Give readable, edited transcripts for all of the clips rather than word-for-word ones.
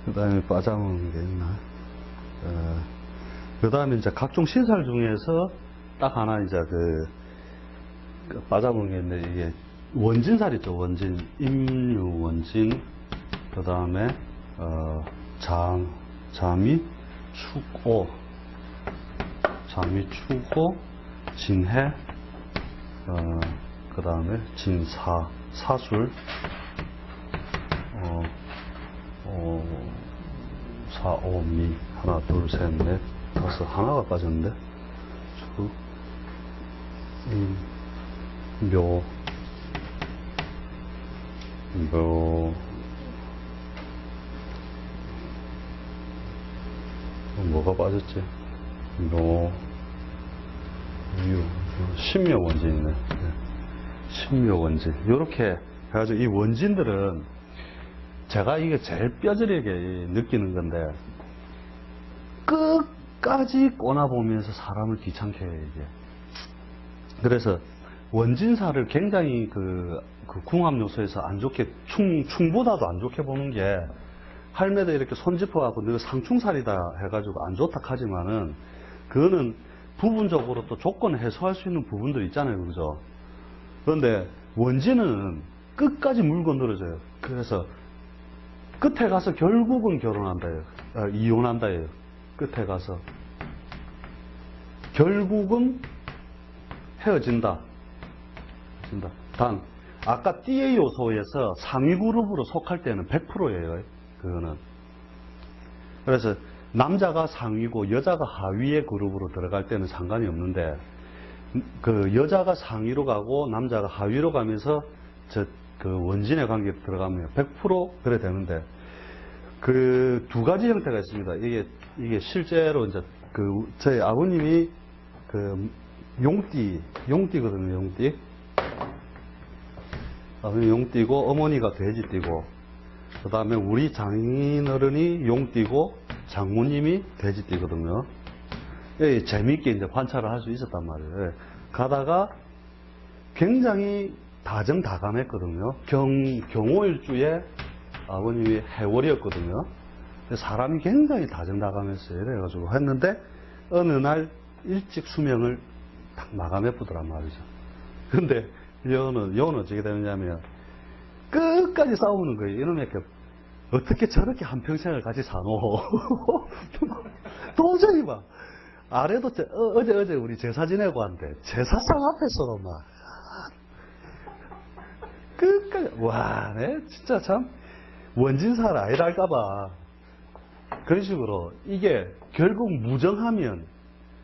그 다음에 빠져먹는 게 있나? 그 다음에 이제 각종 시설 중에서 딱 하나 이제 빠져먹는 게 있는데, 이게 원진살 있죠, 원진. 임류 원진. 그 다음에, 잠이 축오. 잠이 축오. 진해. 그 다음에 진사. 사술. 사오미. 하나, 둘, 셋, 넷, 다섯. 하나가 빠졌는데. 축, 묘. 뭐가 빠졌지? 신묘원진 있네. 신묘원진. 요렇게 해가지고 이 원진들은 제가 이게 제일 뼈저리게 느끼는 건데, 끝까지 꼬나보면서 사람을 귀찮게 해요, 이게. 그래서 원진사를 굉장히 궁합 요소에서 안 좋게, 충보다도 안 좋게 보는 게, 할매도 이렇게 손짚어갖고 너 상충살이다 해가지고 안 좋다 하지만은, 그거는 부분적으로 또 조건을 해소할 수 있는 부분들이 있잖아요, 그죠? 그런데 원진은 끝까지 물고 늘어져요. 그래서 끝에 가서 결국은 결혼한다예요. 이혼한다예요. 끝에 가서 결국은 헤어진다. 단 아까 띠의 요소에서 상위 그룹으로 속할 때는 100%예요. 그거는. 그래서 남자가 상위고 여자가 하위의 그룹으로 들어갈 때는 상관이 없는데, 그 여자가 상위로 가고 남자가 하위로 가면서 원진의 관계에 들어가면 100% 그래 되는데, 그 두 가지 형태가 있습니다. 이게 실제로 이제 저희 아버님이 용띠거든요, 용띠. 아버님 용띠고 어머니가 돼지띠고, 그 다음에 우리 장인어른이 용띠고 장모님이 돼지띠거든요. 재미있게 이제 관찰을 할 수 있었단 말이에요. 가다가 굉장히 다정다감했거든요. 경호일주에 아버님이 해월이었거든요. 사람이 굉장히 다정다감했어요. 그래가지고 했는데 어느 날 일찍 수명을 딱 마감해보더란 말이죠. 근데 여는 어떻게 되느냐면 끝까지 싸우는 거예요. 이놈의 어떻게 저렇게 한평생을 같이 사노. 도저히 막 아래도 어제 우리 제사 지내고 왔는데 제사상 앞에서도 막 끝까지 와, 네 진짜 참 원진살 아니랄까봐 그런 식으로 이게 결국 무정하면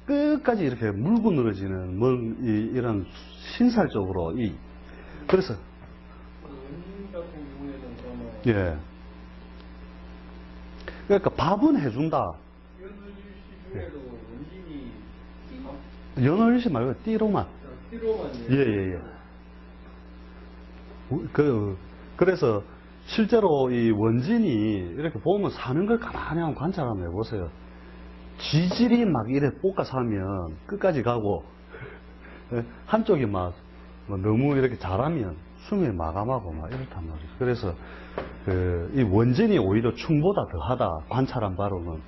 끝까지 이렇게 물고 늘어지는 이런 신살적으로 그래서 원진 같은 경우에는 그러면 예. 그러니까 밥은 해준다. 연월일시 중에도 원진이 연월일시 말고 띠로만. 띠로만 예. 그래서 실제로 이 원진이 이렇게 보면 사는 걸 가만히 한번 관찰 한번 해보세요. 지질이 막 이래 볶아 사면 끝까지 가고, 한쪽이 막 너무 이렇게 잘하면 수명이 마감하고 막 이렇단 말이죠. 그래서 이 원진이 오히려 충보다 더하다 관찰한 바로는,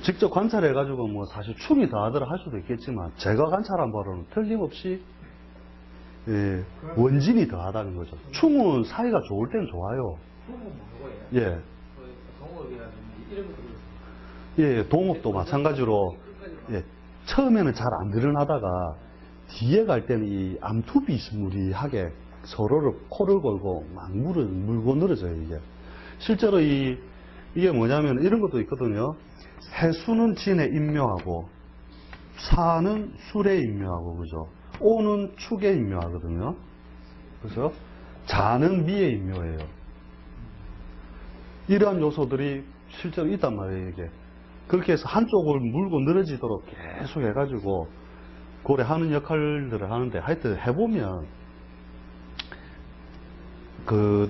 직접 관찰해가지고 뭐 사실 충이 더하더라 할 수도 있겠지만, 제가 관찰한 바로는 틀림없이 원진이 더하다는 거죠. 충은 사이가 좋을 땐 좋아요. 충은 뭐예요? 예. 동업이라든지 이런 것들. 예, 동업도 마찬가지로, 예, 처음에는 잘 안 드러나다가 뒤에 갈 때는 이 암투비스무리하게 서로를 코를 걸고 막 물고 늘어져요, 이게. 실제로 이게 뭐냐면 이런 것도 있거든요. 해수는 진에 임묘하고, 사는 술에 임묘하고, 그죠? 오는 축에 임묘하거든요. 그래서 자는 미에 임묘해요. 이러한 요소들이 실제로 있단 말이에요, 이게. 그렇게 해서 한쪽을 물고 늘어지도록 계속 해가지고 고래하는 역할들을 하는데, 하여튼 해보면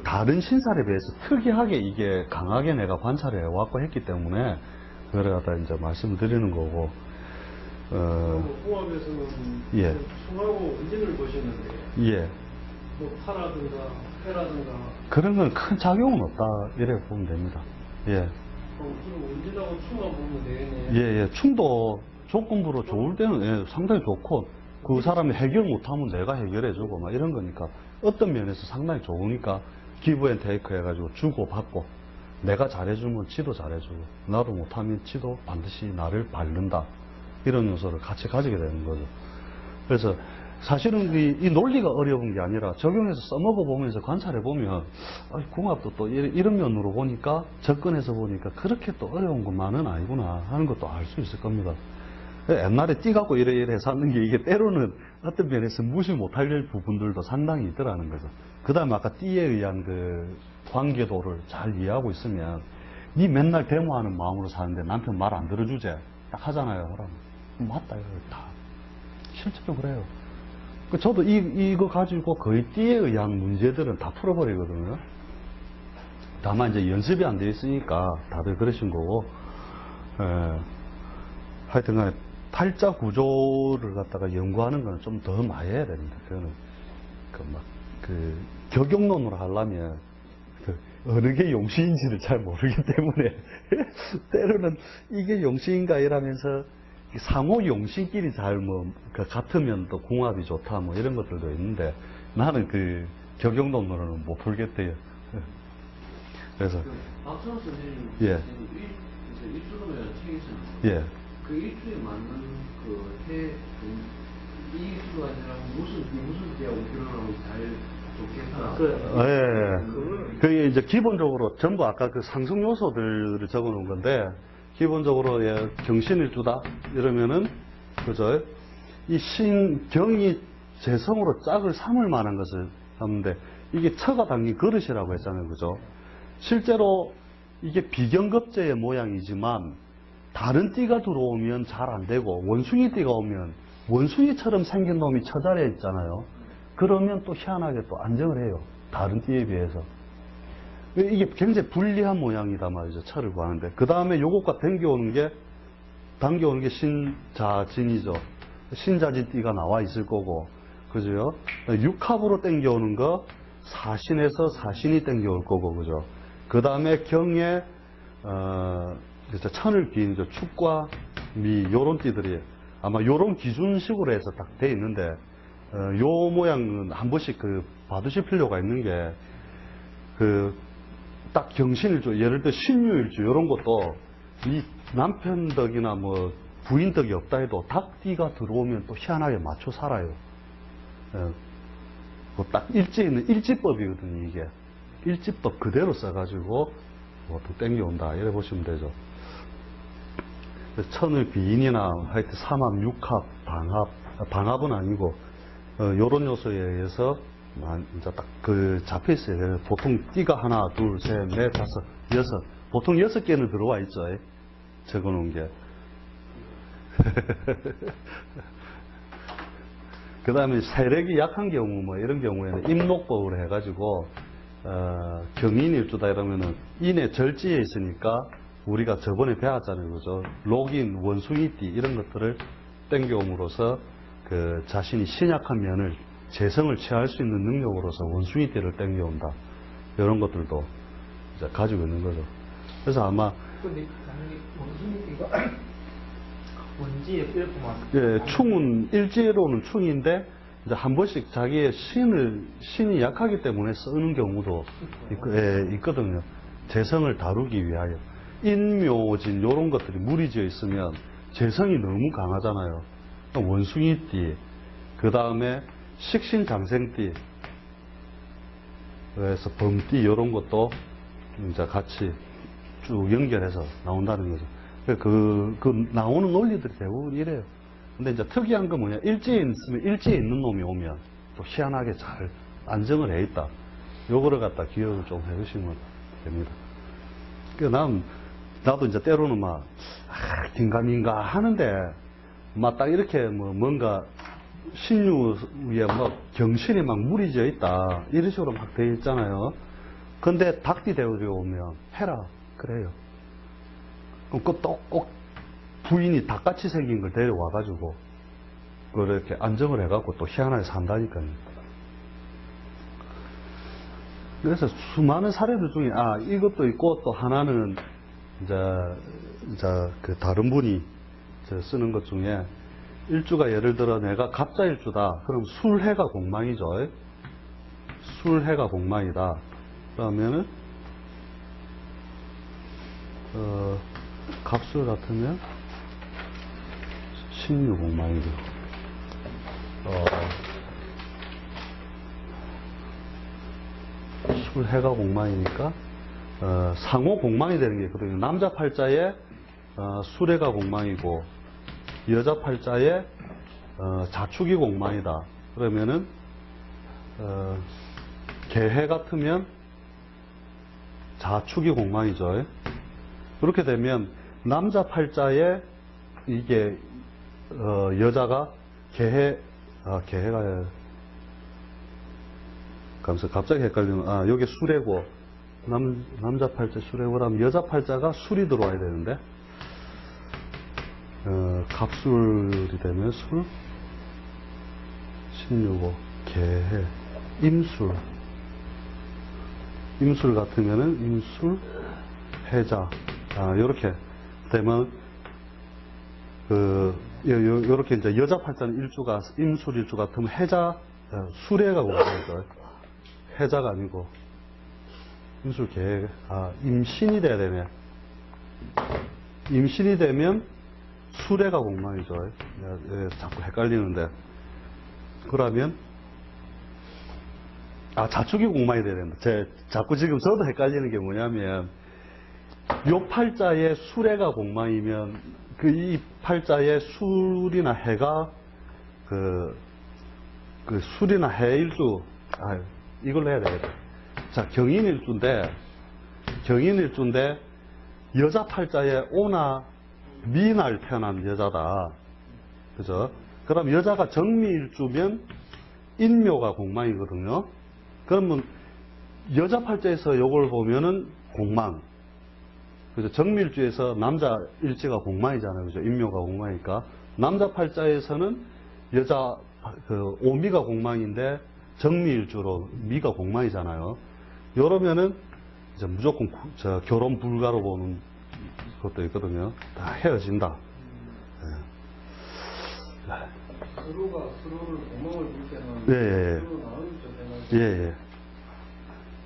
다른 신살에 비해서 특이하게 이게 강하게 내가 관찰해 왔고 했기 때문에 그걸 갖다 이제 말씀을 드리는 거고. 궁합에서는 예. 충하고 원진을 보셨는데, 예. 뭐 파라든가 해라든가 그런 건 큰 작용은 없다 이렇게 보면 됩니다. 예. 그럼 원진하고 충만 보면 되겠네. 예, 예. 춤도 조건부로 좋을 때는 예, 상당히 좋고, 그 사람이 해결 못하면 내가 해결해주고, 막 이런 거니까, 어떤 면에서 상당히 좋으니까, 기브 앤 테이크 해가지고 주고받고, 내가 잘해주면 지도 잘해주고, 나도 못하면 지도 반드시 나를 밟는다. 이런 요소를 같이 가지게 되는 거죠. 그래서 사실은 이 논리가 어려운 게 아니라 적용해서 써먹어 보면서 관찰해 보면 궁합도 또 이런 면으로 보니까 접근해서 보니까 그렇게 또 어려운 것만은 아니구나 하는 것도 알 수 있을 겁니다. 옛날에 띠 갖고 이래 사는 게 이게 때로는 어떤 면에서 무시 못할 부분들도 상당히 있더라는 거죠. 그 다음에 아까 띠에 의한 그 관계도를 잘 이해하고 있으면 니 맨날 데모하는 마음으로 사는데 남편 말 안 들어주제 딱 하잖아요. 그럼 맞다 이거 다 실제로 그래요. 저도 이거 가지고 거의 띠에 의한 문제들은 다 풀어버리거든요. 다만 이제 연습이 안 돼 있으니까 다들 그러신 거고, 하여튼 간에 팔자 구조를 갖다가 연구하는 건 좀 더 많이 해야 됩니다. 그거는 격용론으로 하려면 어느 게 용시인지를 잘 모르기 때문에 때로는 이게 용시인가 이러면서 상호 용신끼리 잘 같으면 또 궁합이 좋다 뭐 이런 것들도 있는데 나는 그 격용론으로는 못 풀겠대요. 그래서 박선호 선생님 예. 일주로면 책에서는 예. 그 일주에 맞는 이일주가 아니라 무슨 때하고 결혼하고 잘 좋겠다. 예. 그게 이제 기본적으로 전부 아까 그 상승 요소들을 적어 놓은 건데 기본적으로 예, 경신일주다 이러면은 그죠? 이 신경이 재성으로 짝을 삼을 만한 것을 하는데 이게 처가 담긴 그릇이라고 했잖아요, 그죠? 실제로 이게 비경급제의 모양이지만 다른 띠가 들어오면 잘 안 되고 원숭이 띠가 오면 원숭이처럼 생긴 놈이 처자리에 있잖아요. 그러면 또 희한하게 또 안정을 해요. 다른 띠에 비해서. 이게 굉장히 불리한 모양이다 말이죠. 철을 구하는데. 그 다음에 요것과 당겨오는 게 신자진이죠. 신자진띠가 나와 있을 거고. 그죠? 육합으로 당겨오는 거, 사신에서 사신이 당겨올 거고. 그죠? 그 다음에 경에, 천을 기인 축과 미, 요런 띠들이 아마 요런 기준식으로 해서 딱 돼 있는데, 요 모양은 한 번씩 봐두실 필요가 있는 게, 딱 경신일주, 예를 들어 신유일주, 이런 것도 이 남편 덕이나 뭐 부인 덕이 없다 해도 닭띠가 들어오면 또 희한하게 맞춰 살아요. 딱 일지에 있는 일지법이거든요, 이게. 일지법 그대로 써가지고 또 땡겨온다. 이래 보시면 되죠. 천을 비인이나 하여튼 삼합, 육합, 방합은 아니고, 요런 요소에 의해서 이제 딱 잡혀 있어요. 보통 띠가 하나, 둘, 셋, 넷, 다섯, 여섯. 보통 6개는 들어와 있죠. 적어 놓은 게. 그 다음에 세력이 약한 경우, 뭐 이런 경우에는 임록법으로 해가지고, 경인일주다 이러면은 인의 절지에 있으니까 우리가 저번에 배웠잖아요. 그죠? 록인, 원숭이띠 이런 것들을 땡겨옴으로써 자신이 신약한 면을 재성을 취할 수 있는 능력으로서 원숭이띠를 땡겨온다. 이런 것들도 이제 가지고 있는 거죠. 그래서 아마 근데 원숭이띠가 원지에 뼈구만. 예, 충은 일지로는 충인데 이제 한 번씩 자기의 신이 약하기 때문에 쓰는 경우도 있거든요. 재성을 다루기 위하여 인묘진 이런 것들이 무리지어 있으면 재성이 너무 강하잖아요. 원숭이띠, 그 다음에 식신장생띠, 그래서 범띠 이런 것도 이제 같이 쭉 연결해서 나온다는 거죠. 나오는 논리들이 대부분 이래요. 근데 이제 특이한 건 뭐냐, 일지에 있는 놈이 오면 또 희한하게 잘 안정을 해 있다. 요거를 갖다 기억을 좀 해주시면 됩니다. 나도 이제 때로는 긴가민가 하는데, 딱 이렇게 뭔가 신유에 경신이 무리지어 있다. 이런 식으로 되어 있잖아요. 근데 닭띠 대우에 오면 해라. 그래요. 그럼 꼭 부인이 닭같이 생긴 걸 데려와가지고, 그렇게 안정을 해갖고 또 희한하게 산다니까요. 그래서 수많은 사례들 중에, 이것도 있고 또 하나는, 이제 그 다른 분이 쓰는 것 중에 일주가 예를 들어 내가 갑자일주다. 그럼 술해가 공망이죠. 술해가 공망이다. 그러면은 갑술 같으면 신유 공망이고 술해가 공망이니까 상호 공망이 되는 게 있거든요. 남자 팔자에 술해가 공망이고 여자 팔자에 자축이 공망이다. 그러면은 개해 같으면 자축이 공망이죠. 그렇게 되면 남자 팔자에 이게 여자가 개해가 갑자기 헷갈리면 여기 수레고 남자 팔자 수레고라면 여자 팔자가 술이 들어와야 되는데 갑술이 되면 술 신유고 개해 임술 같으면은 임술 해자 요렇게 되면 요렇게 이제 여자 팔자는 일주가 임술 일주 같으면 해자 수레가 공망이죠. 해자가 아니고 임술 개 임신이 돼야 되네. 임신이 되면 수레가 공망이죠. 자꾸 헷갈리는데 그러면 자축이 공망이 돼야 된다. 자꾸 지금 저도 헷갈리는 게 뭐냐면 요 팔자에 수레가 공망이면 이 팔자에 술이나 해가 그 술이나 해 일주 이걸로 해야 되겠다. 자, 경인일주인데 여자 팔자에 오나 미날 편한 여자다. 그죠? 그럼 여자가 정미일주면 인묘가 공망이거든요. 그러면 여자 팔자에서 요걸 보면은 공망. 그죠? 정미일주에서 남자 일지가 공망이잖아요. 그죠? 인묘가 공망이니까. 남자 팔자에서는 여자 오미가 공망인데 정미일주로 미가 공망이잖아요. 이러면은 이제 무조건 결혼 불가로 보는 것도 있거든요. 다 헤어진다. 서로가 서로를 공망을 볼 때는 예. 서로 나누죠 예, 예.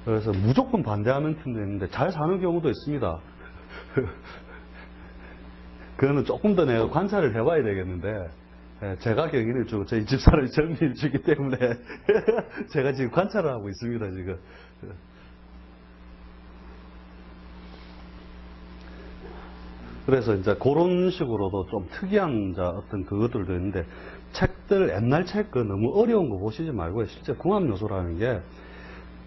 그래서 무조건 반대하는 팀도 있는데 잘 사는 경우도 있습니다. 그거는 조금 더 내가 관찰을 해봐야 되겠는데, 제가 경인일주고 저희 집사람이 정미일주기 때문에 제가 지금 관찰을 하고 있습니다, 지금. 그래서 이제 그런 식으로도 좀 특이한 어떤 그것들도 있는데, 책들, 옛날 책 너무 어려운 거 보시지 말고, 실제 궁합요소라는 게,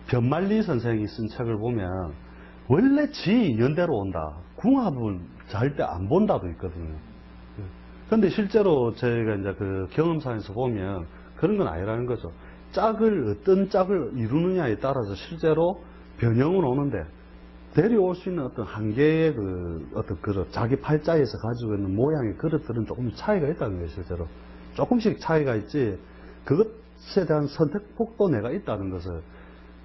변말리 선생이 쓴 책을 보면, 원래 지 인연대로 온다. 궁합을 잘 때 안 본다도 있거든요. 근데 실제로 저희가 이제 그 경험상에서 보면 그런 건 아니라는 거죠. 어떤 짝을 이루느냐에 따라서 실제로 변형은 오는데, 데려올 수 있는 어떤 한계의 어떤 그릇, 자기 팔자에서 가지고 있는 모양의 그릇들은 조금 차이가 있다는 거예요, 실제로. 조금씩 차이가 있지, 그것에 대한 선택폭도 내가 있다는 것을,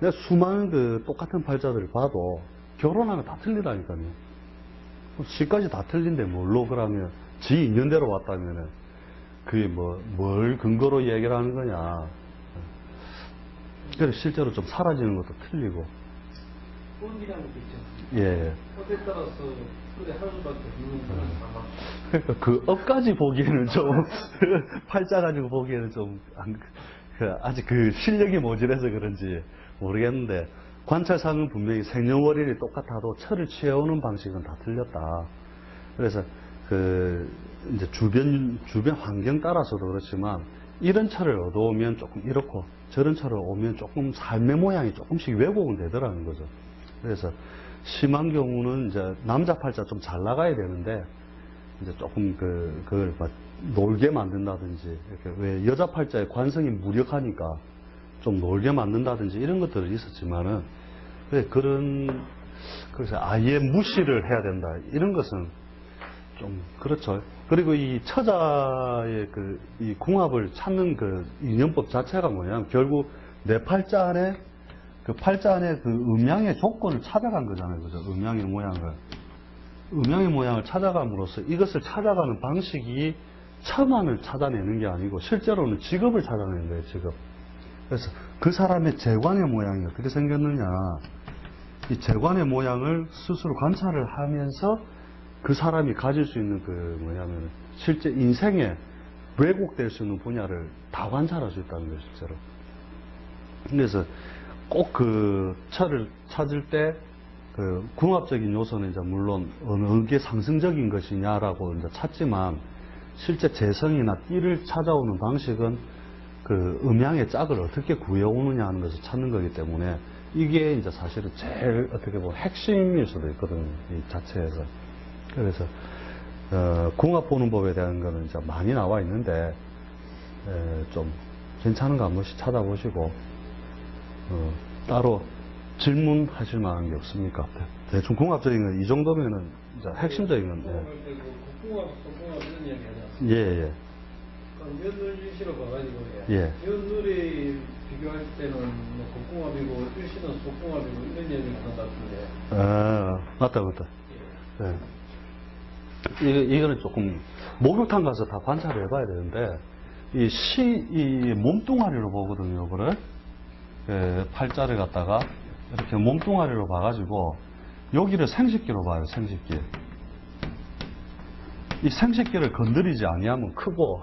내가 수많은 똑같은 팔자들을 봐도 결혼하면 다 틀리다니까요. 시까지 다 틀린데 뭘로 그러면, 지 인연대로 왔다면은, 그게 뭘 근거로 얘기를 하는 거냐. 그래서 실제로 좀 사라지는 것도 틀리고. 꼴이라는 게 있죠. 예. 꼴에 따라서 꼴에 할 수밖에 없는 그런 상황. 그러니까 그 업까지 보기에는 좀, 팔자 가지고 보기에는 좀, 아직 실력이 모자라서 그런지 모르겠는데, 관찰상은 분명히 생년월일이 똑같아도 철을 취해오는 방식은 다 틀렸다. 그래서 이제 주변 환경 따라서도 그렇지만, 이런 철을 얻어오면 조금 이렇고, 저런 철을 오면 조금 삶의 모양이 조금씩 왜곡은 되더라는 거죠. 그래서 심한 경우는 이제 남자 팔자 좀 잘 나가야 되는데, 이제 조금 그걸 놀게 만든다든지, 이렇게 왜 여자 팔자의 관성이 무력하니까 좀 놀게 만든다든지 이런 것들은 있었지만은, 그래서 아예 무시를 해야 된다. 이런 것은 좀 그렇죠. 그리고 이 처자의 이 궁합을 찾는 인연법 자체가 뭐냐면 결국 내 팔자 안에 음양의 조건을 찾아간 거잖아요. 그죠? 음양의 모양을. 음양의 모양을 찾아감으로써 이것을 찾아가는 방식이 처만을 찾아내는 게 아니고 실제로는 직업을 찾아내는 거예요, 직업. 그래서 그 사람의 재관의 모양이 어떻게 생겼느냐, 이 재관의 모양을 스스로 관찰을 하면서 그 사람이 가질 수 있는 그 뭐냐면 실제 인생에 왜곡될 수 있는 분야를 다 관찰할 수 있다는 거예요, 실제로. 그래서 꼭 그 철을 찾을 때 그 궁합적인 요소는 이제 물론 어느 게 상승적인 것이냐라고 이제 찾지만 실제 재성이나 띠를 찾아오는 방식은 그 음양의 짝을 어떻게 구해오느냐 하는 것을 찾는 거기 때문에 이게 이제 사실은 제일 어떻게 보면 핵심일 수도 있거든요, 이 자체에서. 그래서 궁합 보는 법에 대한 거는 이제 많이 나와 있는데 좀 괜찮은 거 한 번씩 찾아보시고 따로 질문하실 만한 게 없습니까? 대충 궁합적인 건 이 정도면은 이제 핵심적인 건데. 국궁합, 속궁합 이런 이야기 하잖아. 예. 며느리 일시로 봐가지고 예. 며느리 비교할 때는 뭐 국궁합이고 일시는 속궁합이고 이런 이야기를 하는 것 같은데. 아, 맞다. 예. 이거는 조금 목욕탕 가서 다 관찰을 해봐야 되는데 이 몸뚱아리로 보거든요, 이거를. 예, 팔자를 갖다가 이렇게 몸뚱아리로 봐가지고 여기를 생식기로 봐요, 생식기. 이 생식기를 건드리지 아니하면 크고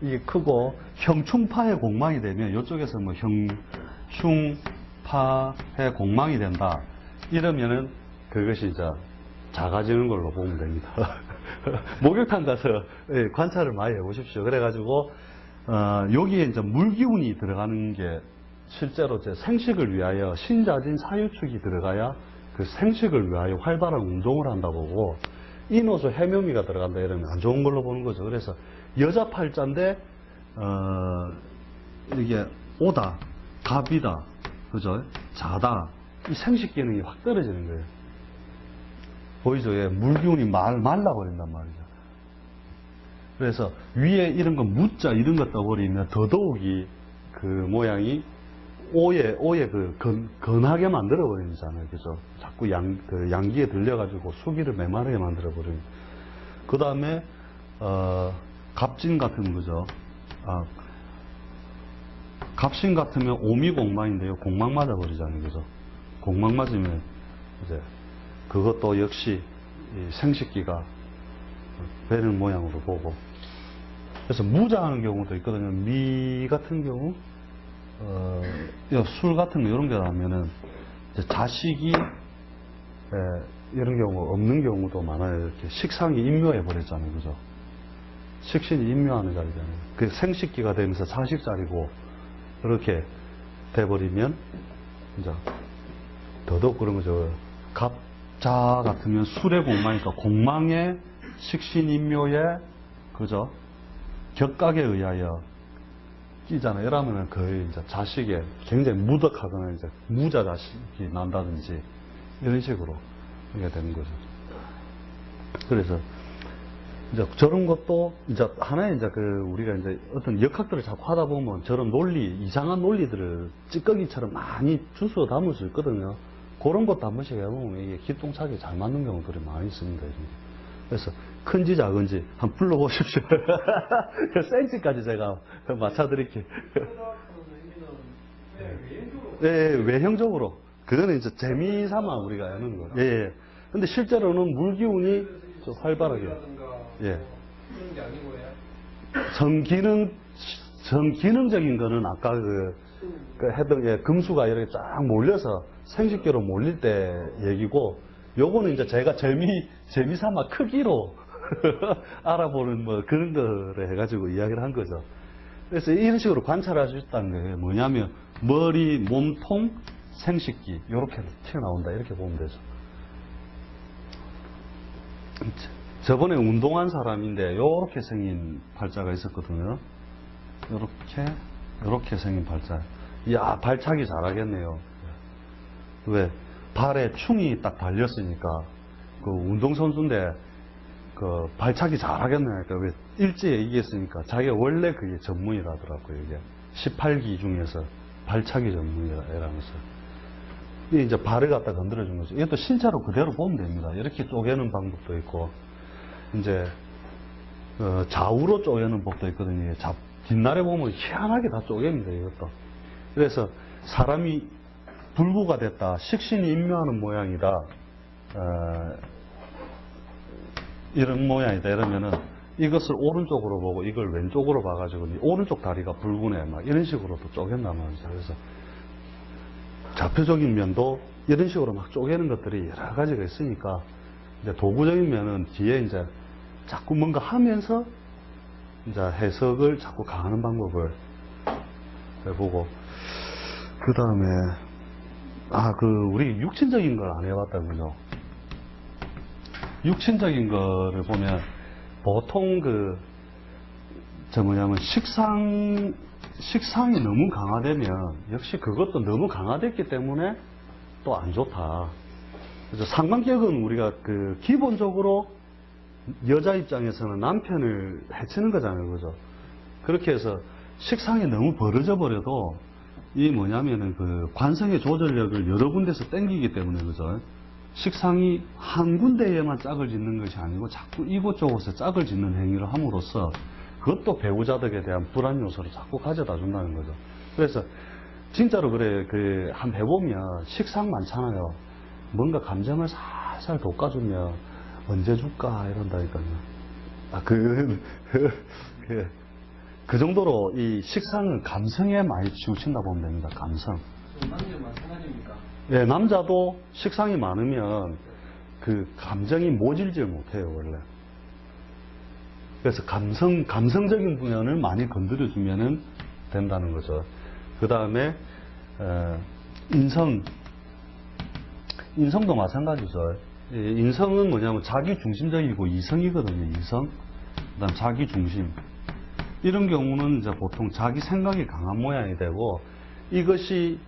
이게 크고 형충파의 공망이 되면 이쪽에서 뭐 형충파의 공망이 된다 이러면은 그것이 이제 작아지는 걸로 보면 됩니다. 목욕탕 가서 관찰을 많이 해보십시오. 그래가지고 여기에 이제 물기운이 들어가는 게 실제로 제 생식을 위하여 신자진 사유축이 들어가야 그 생식을 위하여 활발한 운동을 한다 보고 인호수 해묘미가 들어간다 이러면 안 좋은 걸로 보는 거죠. 그래서 여자 팔자인데 이게 오다, 갑이다, 그죠? 자다 이 생식 기능이 확 떨어지는 거예요. 보이죠? 예, 물기운이 말라버린단 말이죠. 그래서 위에 이런 거 무자 이런 거 떠버리면 더더욱이 그 모양이 오에 건하게 만들어버리잖아요. 그죠? 자꾸 양기에 들려가지고 수기를 메마르게 만들어버립니다. 그 다음에, 갑진 같은 거죠. 갑신 같으면 오미공망인데요. 공망 맞아버리잖아요. 그죠? 공망 맞으면 이제 그것도 역시 이 생식기가 배는 모양으로 보고. 그래서 무자하는 경우도 있거든요. 미 같은 경우, 술 같은 거 이런 게 나오면은 자식이 이런 경우 없는 경우도 많아요. 이렇게 식상이 인묘해 버렸잖아요. 그죠? 식신이 인묘하는 자리잖아요. 그 생식기가 되면서 자식 자리고 이렇게 돼버리면 이제 더더욱 그런 거죠. 갑자 같으면 술의 공망이니까 공망의 식신인묘에 그죠? 격각에 의하여 끼잖아요. 이러면은 거의 이제 자식에 굉장히 무덕하거나 이제 무자 자식이 난다든지 이런 식으로 이게 되는 거죠. 그래서 이제 저런 것도 이제 하나의 이제 우리가 이제 어떤 역학들을 자꾸 하다 보면 저런 논리, 이상한 논리들을 찌꺼기처럼 많이 주워 담을 수 있거든요. 그런 것도 한 번씩 해보면 이게 기똥차게 잘 맞는 경우들이 많이 있습니다. 그래서 큰지 작은지 한번 불러보십시오. 그 센치까지 제가 맞춰드릴게요. 예, 외형적으로. 그거는 이제 재미삼아 우리가 하는 거예요. 예. 근데 실제로는 물기운이 좀 활발하게. 예. 그런 게 아니고요. 전기능적인 거는 아까 했던 금수가 이렇게 쫙 몰려서 생식기로 몰릴 때 얘기고, 요거는 이제 제가 재미삼아 크기로 알아보는 뭐 그런 거를 해가지고 이야기를 한 거죠. 그래서 이런 식으로 관찰할 수 있다는 거예요. 뭐냐면 머리, 몸통, 생식기 이렇게 튀어나온다 이렇게 보면 되죠. 저번에 운동한 사람인데 요렇게 생긴 팔자가 있었거든요. 요렇게 생긴 팔자. 이야, 발차기 잘하겠네요. 왜? 발에 충이 딱 달렸으니까 그 운동선수인데 그 발차기 잘하겠네. 그러니까 왜 일지에 얘기했으니까 자기가 원래 그게 전문이라더라고요. 이게 18기 중에서 발차기 전문이라면서. 이게 이제 발을 갖다 건드려준 거죠. 이것도 실제로 그대로 보면 됩니다. 이렇게 쪼개는 방법도 있고, 이제, 좌우로 쪼개는 법도 있거든요. 뒷날에 보면 희한하게 다 쪼갭니다, 이것도. 그래서 사람이 불구가 됐다, 식신이 임묘하는 모양이다, 이런 모양이다, 이러면은 이것을 오른쪽으로 보고 이걸 왼쪽으로 봐가지고 오른쪽 다리가 불구네, 막 이런 식으로 또 쪼갠단 말이죠. 그래서 좌표적인 면도 이런 식으로 막 쪼개는 것들이 여러 가지가 있으니까, 이제 도구적인 면은 뒤에 이제 자꾸 뭔가 하면서 이제 해석을 자꾸 가하는 방법을 해보고, 그 다음에, 우리 육친적인 걸 안 해봤다, 그죠? 육친적인 거를 보면, 보통 식상이 너무 강화되면, 역시 그것도 너무 강화됐기 때문에 또 안 좋다. 그래서 상관격은 우리가 기본적으로 여자 입장에서는 남편을 해치는 거잖아요, 그죠? 그렇게 해서 식상이 너무 벌어져 버려도 이 뭐냐면은 관성의 조절력을 여러 군데서 땡기기 때문에, 그죠? 식상이 한 군데에만 짝을 짓는 것이 아니고 자꾸 이곳저곳에 짝을 짓는 행위를 함으로써 그것도 배우자덕에 대한 불안 요소를 자꾸 가져다 준다는 거죠. 그래서 진짜로 그래, 한번 해보면 식상 많잖아요. 뭔가 감정을 살살 돋궈주면 언제 줄까 이런다니까요. 그 정도로 이 식상은 감성에 많이 치우친다 보면 됩니다. 감성. 남녀 마찬가지입니까? 예, 남자도 식상이 많으면 감정이 모질질 못해요, 원래. 그래서 감성적인 부분을 많이 건드려주면 된다는 거죠. 그 다음에, 인성도 마찬가지죠. 인성은 뭐냐면 자기 중심적이고 이성이거든요, 이성. 그 다음 자기 중심. 이런 경우는 이제 보통 자기 생각이 강한 모양이 되고, 이것이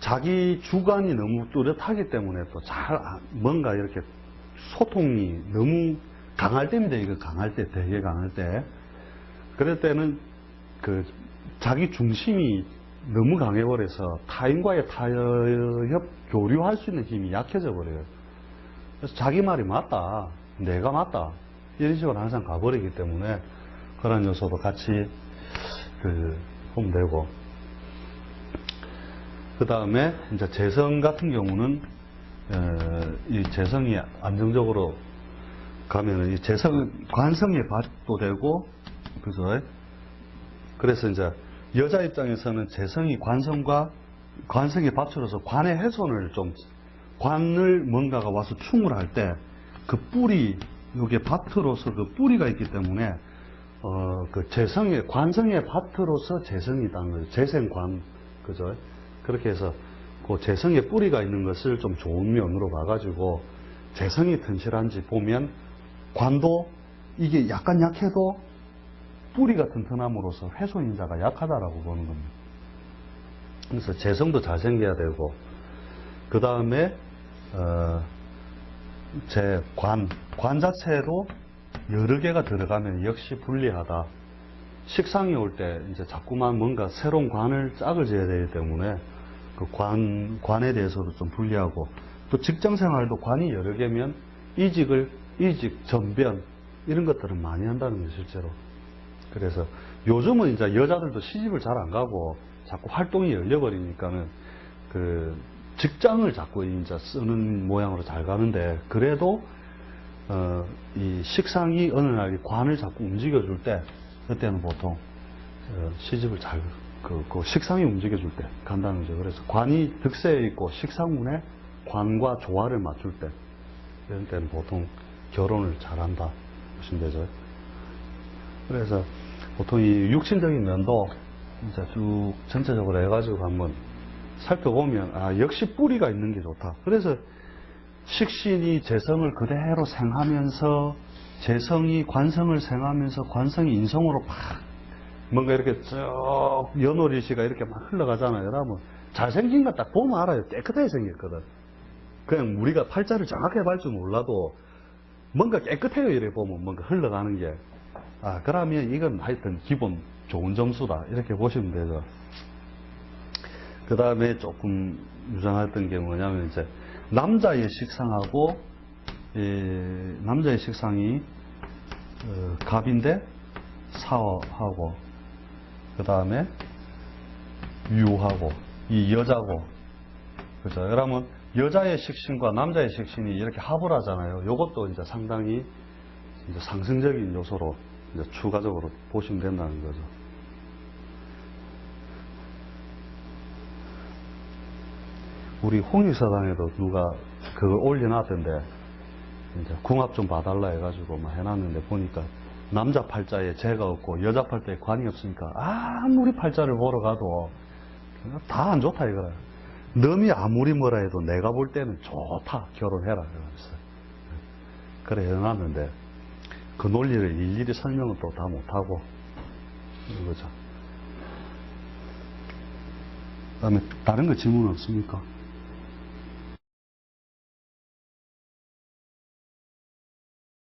자기 주관이 너무 뚜렷하기 때문에 또 뭔가 이렇게 소통이 너무 강할 때입니다. 이거 강할 때, 되게 강할 때. 그럴 때는 자기 중심이 너무 강해버려서 타인과의 타협, 교류할 수 있는 힘이 약해져 버려요. 그래서 자기 말이 맞다, 내가 맞다, 이런 식으로 항상 가버리기 때문에 그런 요소도 같이 보면 되고. 그 다음에 이제 재성 같은 경우는 이 재성이 안정적으로 가면은 이 관성의 밭도 되고, 그래서 이제 여자 입장에서는 재성이 관성의 밭으로서 관의 훼손을 관을 뭔가가 와서 충을 할 때 여기에 밭으로서 뿌리가 있기 때문에 관성의 밭으로서 재성이 있다는 거죠. 재생관, 그죠? 그렇게 해서 재성의 뿌리가 있는 것을 좀 좋은 면으로 봐가지고 재성이 튼실한지 보면 관도 이게 약간 약해도 뿌리가 튼튼함으로써 훼손인자가 약하다라고 보는 겁니다. 그래서 재성도 잘 생겨야 되고, 그 다음에 관 자체도 여러 개가 들어가면 역시 불리하다. 식상이 올 때 이제 자꾸만 뭔가 새로운 짝을 지어야 되기 때문에 관에 대해서도 좀 불리하고, 또 직장 생활도 관이 여러 개면 이직, 전변 이런 것들은 많이 한다는 거예요, 실제로. 그래서 요즘은 이제 여자들도 시집을 잘 안 가고 자꾸 활동이 열려버리니까는 직장을 자꾸 이제 쓰는 모양으로 잘 가는데, 그래도 이 식상이 어느 날 이 관을 자꾸 움직여줄 때, 그때는 보통 시집을 식상이 움직여줄 때 간다는 거죠. 그래서 관이 득세에 있고 식상문에 관과 조화를 맞출 때, 이런 때는 보통 결혼을 잘한다 보시면 되죠. 그래서 보통 이 육신적인 면도 이제 쭉 전체적으로 해가지고 한번 살펴보면 역시 뿌리가 있는 게 좋다. 그래서 식신이 재성을 그대로 생하면서 재성이 관성을 생하면서 관성이 인성으로 막 뭔가 이렇게 쭉 연호리시가 이렇게 막 흘러가잖아요. 여러분 잘생긴 거 딱 보면 알아요. 깨끗하게 생겼거든. 그냥 우리가 팔자를 정확하게 볼 줄 몰라도 뭔가 깨끗해요. 이렇게 보면 뭔가 흘러가는 게. 그러면 이건 하여튼 기본 좋은 점수다, 이렇게 보시면 되죠. 그 다음에 조금 유장했던 게 뭐냐면 이제 남자의 식상하고 남자의 식상이 갑인데 사하고 그 다음에 유하고 이 여자고 그죠? 그러면 여자의 식신과 남자의 식신이 이렇게 합을 하잖아요. 이것도 이제 상당히 이제 상승적인 요소로 이제 추가적으로 보시면 된다는 거죠. 우리 홍익사당에도 누가 그걸 올려놨던데 이제 궁합 좀 봐달라 해가지고 막 해놨는데 보니까 남자 팔자에 재가 없고 여자 팔자에 관이 없으니까 아무리 팔자를 보러 가도 다 안 좋다 이거라. 너이 아무리 뭐라 해도 내가 볼 때는 좋다 결혼해라 그랬어요. 그래 해놨는데 그 논리를 일일이 설명은 또 다 못하고 이거죠. 그 다음에 다른 거 질문 없습니까?